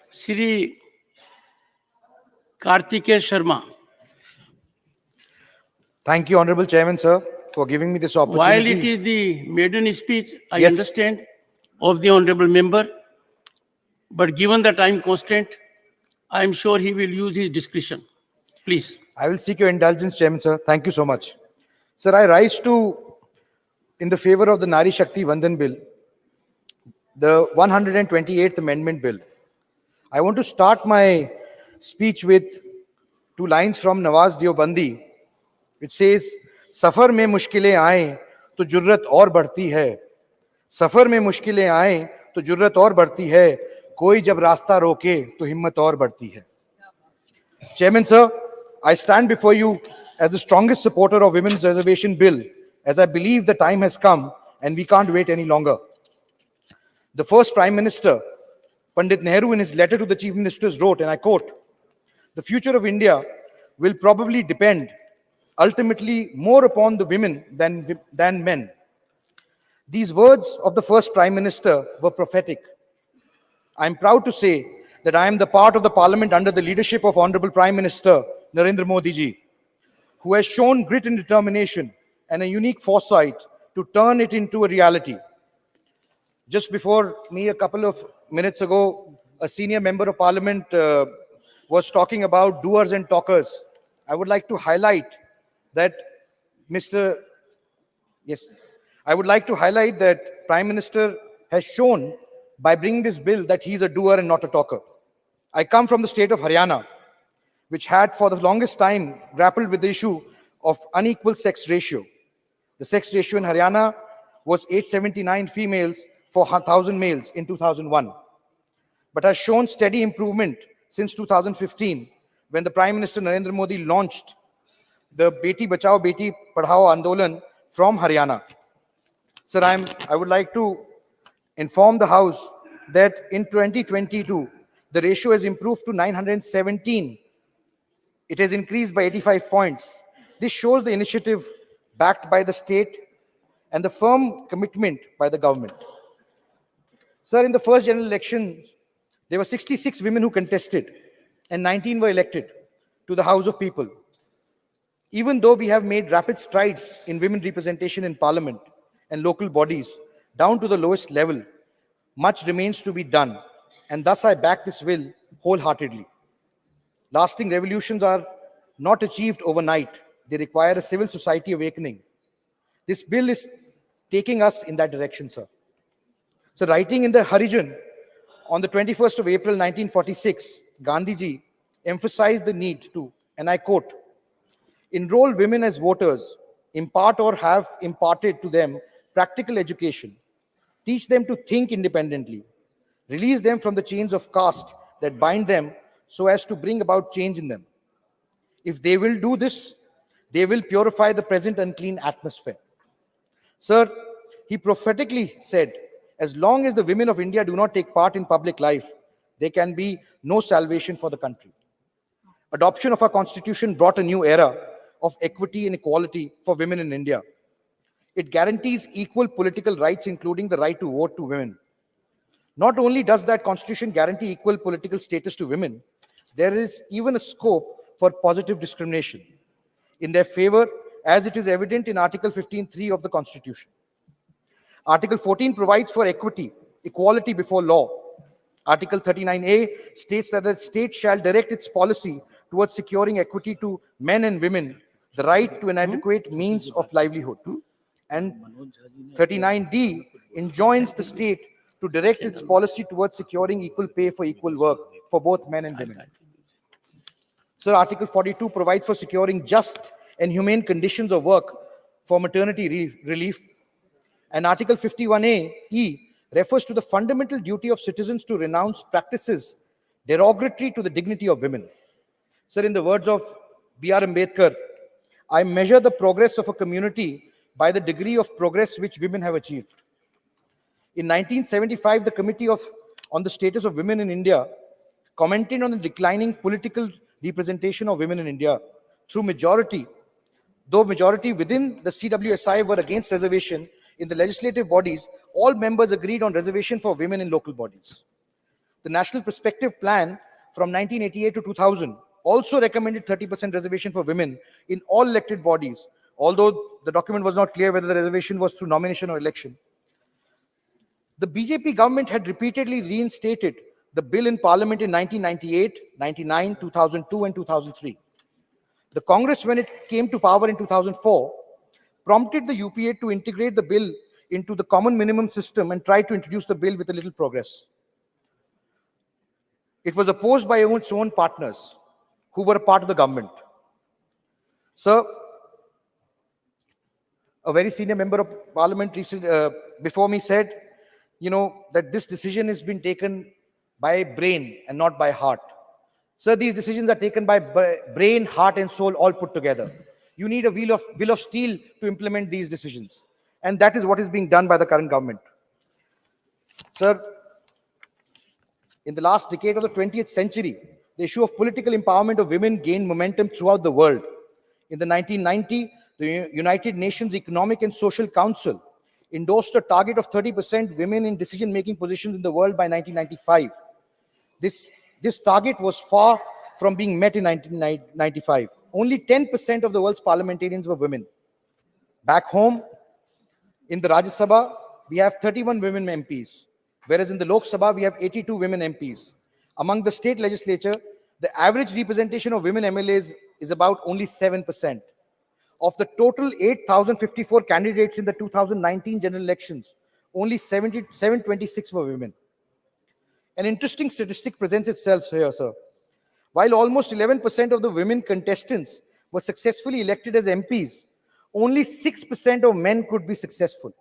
Shri Kartikeya Sharma. Thank you, Honorable Chairman, sir, for giving me this opportunity. While it is the maiden speech, I Yes. understand, of the honorable member, but given the time constraint, I am sure he will use his discretion. Please. I will seek your indulgence, Chairman, sir. Thank you so much. Sir, I rise in the favor of the Nari Shakti Vandan Bill, the 128th Amendment Bill. I want to start my speech with two lines from Nawaz Deobandi, which says, सफर में मुश्किलें आए तो जुर्रत और बढ़ती है, सफर में मुश्किलें आए तो जुर्रत और बढ़ती है, कोई जब रास्ता रोके तो हिम्मत और बढ़ती है. Chairman, sir, I stand before you as the strongest supporter of Women's Reservation Bill, as I believe the time has come and we can't wait any longer. The first Prime Minister, Pandit Nehru, in his letter to the Chief Ministers wrote, and I quote, "The future of India will probably depend ultimately more upon the women than men." These words of the first Prime Minister were prophetic. I am proud to say that I am the part of the Parliament under the leadership of Honorable Prime Minister Narendra Modi ji, who has shown grit and determination and a unique foresight to turn it into a reality. Just before me, a couple of minutes ago, a senior member of Parliament was talking about doers and talkers. I would like to highlight that Prime Minister has shown by bringing this bill that he's a doer and not a talker. I come from the state of Haryana, which had for the longest time grappled with the issue of unequal sex ratio. The sex ratio in Haryana was 879 females for 1,000 males in 2001, but has shown steady improvement since 2015, when the Prime Minister Narendra Modi launched the Beti Bachao Beti Padhao Andolan from Haryana. Sir, I would like to inform the House that in 2022, the ratio has improved to 917. It has increased by 85 points. This shows the initiative backed by the state and the firm commitment by the government. Sir, in the first general election, there were 66 women who contested and 19 were elected to the House of People. Even though we have made rapid strides in women representation in Parliament and local bodies down to the lowest level, much remains to be done, and thus I back this bill wholeheartedly. Lasting revolutions are not achieved overnight. They require a civil society awakening. This bill is taking us in that direction, sir. So, writing in the Harijan on the 21st of April 1946, Gandhiji emphasized the need to, and I quote, "Enroll women as voters, impart or have imparted to them practical education, teach them to think independently, release them from the chains of caste that bind them so as to bring about change in them. If they will do this, they will purify the present unclean atmosphere." Sir, he prophetically said, as long as the women of India do not take part in public life, there can be no salvation for the country. Adoption of our constitution brought a new era of equity and equality for women in India. It guarantees equal political rights, including the right to vote to women. Not only does that constitution guarantee equal political status to women, there is even a scope for positive discrimination in their favor, as it is evident in Article 15(3) of the Constitution. Article 14 provides for equality before law. Article 39A states that the state shall direct its policy towards securing equity to men and women, the right to an adequate means of livelihood. And 39D enjoins the state to direct its policy towards securing equal pay for equal work for both men and women. Sir, Article 42 provides for securing just and humane conditions of work for maternity relief. And Article 51A(e) refers to the fundamental duty of citizens to renounce practices derogatory to the dignity of women. Sir, in the words of B.R. Ambedkar, "I measure the progress of a community by the degree of progress which women have achieved." In 1975, the Committee on the Status of Women in India commented on the declining political representation of women in India through majority. Though majority within the CWSI were against reservation in the legislative bodies, all members agreed on reservation for women in local bodies. The National Perspective Plan from 1988 to 2000 also recommended 30% reservation for women in all elected bodies, although the document was not clear whether the reservation was through nomination or election. The BJP government had repeatedly reinstated the bill in Parliament in 1998, 99, 2002, and 2003. The Congress, when it came to power in 2004, prompted the UPA to integrate the bill into the common minimum system and tried to introduce the bill with a little progress. It was opposed by its own partners who were a part of the government. Sir, a very senior member of parliament before me said, that this decision has been taken by brain and not by heart. Sir, these decisions are taken by brain, heart, and soul all put together. You need a will of steel to implement these decisions. And that is what is being done by the current government. Sir, in the last decade of the 20th century, the issue of political empowerment of women gained momentum throughout the world. In the 1990, the United Nations Economic and Social Council endorsed a target of 30% women in decision-making positions in the world by 1995. This target was far from being met in 1995. Only 10% of the world's parliamentarians were women. Back home, in the Rajya Sabha, we have 31 women MPs, whereas in the Lok Sabha, we have 82 women MPs. Among the state legislature, the average representation of women MLAs is about only 7%. Of the total 8,054 candidates in the 2019 general elections, only 726 were women. An interesting statistic presents itself here, sir. While almost 11% of the women contestants were successfully elected as MPs, only 6% of men could be successful.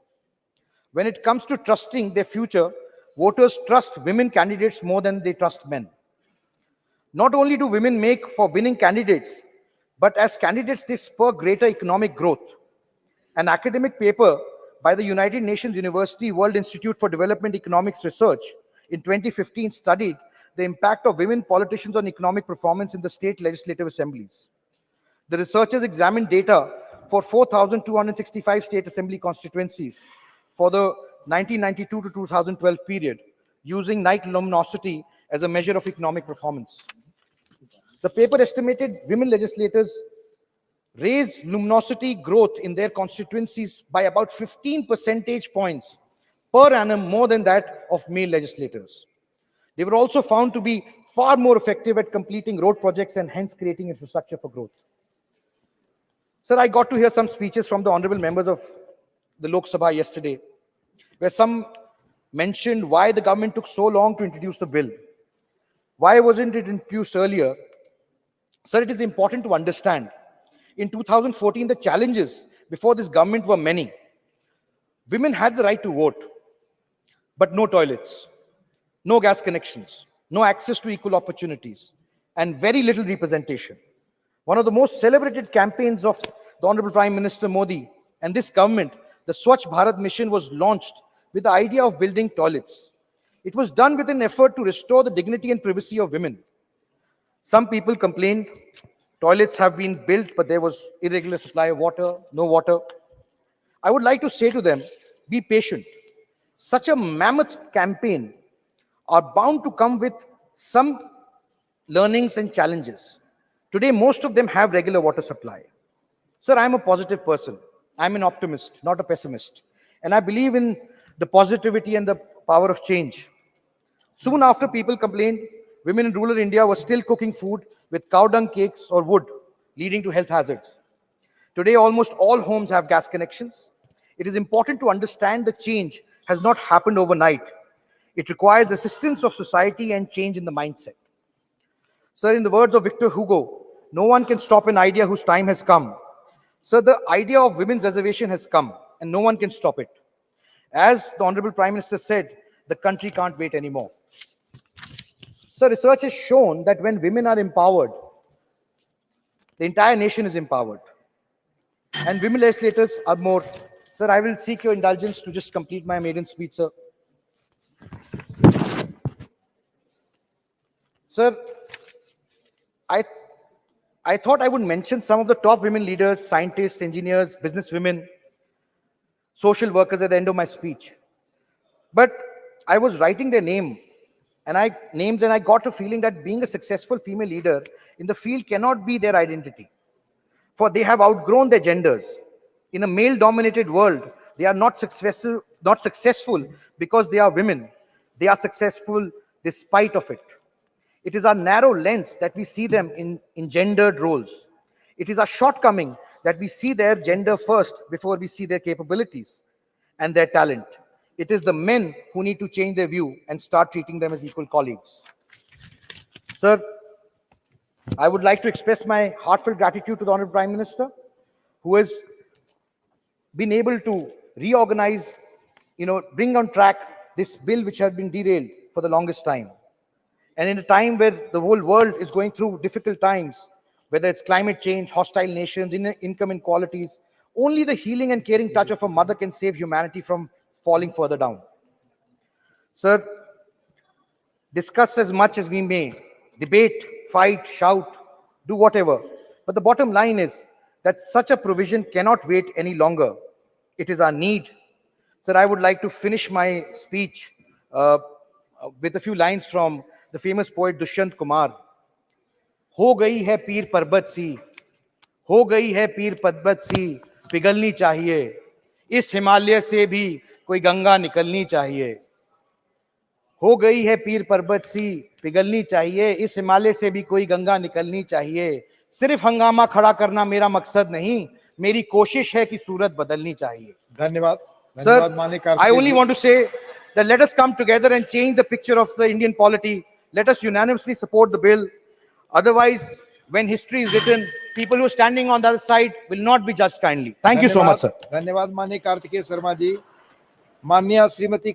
When it comes to trusting their future, voters trust women candidates more than they trust men. Not only do women make for winning candidates, but as candidates, they spur greater economic growth. An academic paper by the United Nations University World Institute for Development Economics Research in 2015 studied the impact of women politicians on economic performance in the state legislative assemblies. The researchers examined data for 4,265 state assembly constituencies for the 1992 to 2012 period, using night luminosity as a measure of economic performance. The paper estimated women legislators raised luminosity growth in their constituencies by about 15 percentage points per annum more than that of male legislators. They were also found to be far more effective at completing road projects and hence creating infrastructure for growth. Sir, I got to hear some speeches from the honorable members of the Lok Sabha yesterday, where some mentioned why the government took so long to introduce the bill. Why wasn't it introduced earlier? Sir, it is important to understand. In 2014, the challenges before this government were many. Women had the right to vote, but no toilets, no gas connections, no access to equal opportunities, and very little representation. One of the most celebrated campaigns of the Honorable Prime Minister Modi and this government, the Swachh Bharat mission, was launched with the idea of building toilets. It was done with an effort to restore the dignity and privacy of women. Some people complained toilets have been built, but there was irregular supply of water, no water. I would like to say to them, be patient. Such a mammoth campaign are bound to come with some learnings and challenges. Today, most of them have regular water supply. Sir, I'm a positive person. I'm an optimist, not a pessimist. And I believe in the positivity and the power of change. Soon after people complained, women in rural India were still cooking food with cow dung cakes or wood, leading to health hazards. Today, almost all homes have gas connections. It is important to understand the change has not happened overnight. It requires assistance of society and change in the mindset. Sir, in the words of Victor Hugo, no one can stop an idea whose time has come. Sir, the idea of women's reservation has come, and no one can stop it. As the Honorable Prime Minister said, the country can't wait anymore. So research has shown that when women are empowered, the entire nation is empowered. And women legislators are more. Sir, I will seek your indulgence to just complete my maiden speech, sir. Sir, I thought I would mention some of the top women leaders, scientists, engineers, businesswomen, social workers at the end of my speech. But I was writing their name and I got a feeling that being a successful female leader in the field cannot be their identity, for they have outgrown their genders. In a male-dominated world, they are not successful because they are women. They are successful despite of it. It is our narrow lens that we see them in gendered roles. It is our shortcoming that we see their gender first before we see their capabilities and their talent. It is the men who need to change their view and start treating them as equal colleagues. Sir, I would like to express my heartfelt gratitude to the Honorable Prime Minister, who has been able to reorganize, bring on track this bill which had been derailed for the longest time. And in a time where the whole world is going through difficult times, whether it's climate change, hostile nations, income inequalities, only the healing and caring touch of a mother can save humanity from falling further down. Sir, discuss as much as we may, debate, fight, shout, do whatever. But the bottom line is that such a provision cannot wait any longer. It is our need. Sir, I would like to finish my speech with a few lines from the famous poet Dushyant Kumar. हो गई है पीर पर्वत सी, हो गई है पीर पर्वत सी, पिघलनी चाहिए, इस हिमालय से भी कोई गंगा निकलनी चाहिए. हो गई है पीर पर्वत सी, पिघलनी चाहिए, इस हिमालय से भी कोई गंगा निकलनी चाहिए. सिर्फ हंगामा खड़ा करना मेरा मकसद नहीं, मेरी कोशिश है कि सूरत बदलनी चाहिए. धन्यवाद. Sir, धन्यवाद माननीय I Kartikeya only ji. want to say that let us come together and change the picture of the Indian polity. Let us unanimously support the bill. Otherwise, when history is written, people who are standing on the other side will not be judged kindly. Thank you so much, sir. धन्यवाद माननीय कार्तिकेय शर्मा जी. माननीय श्रीमती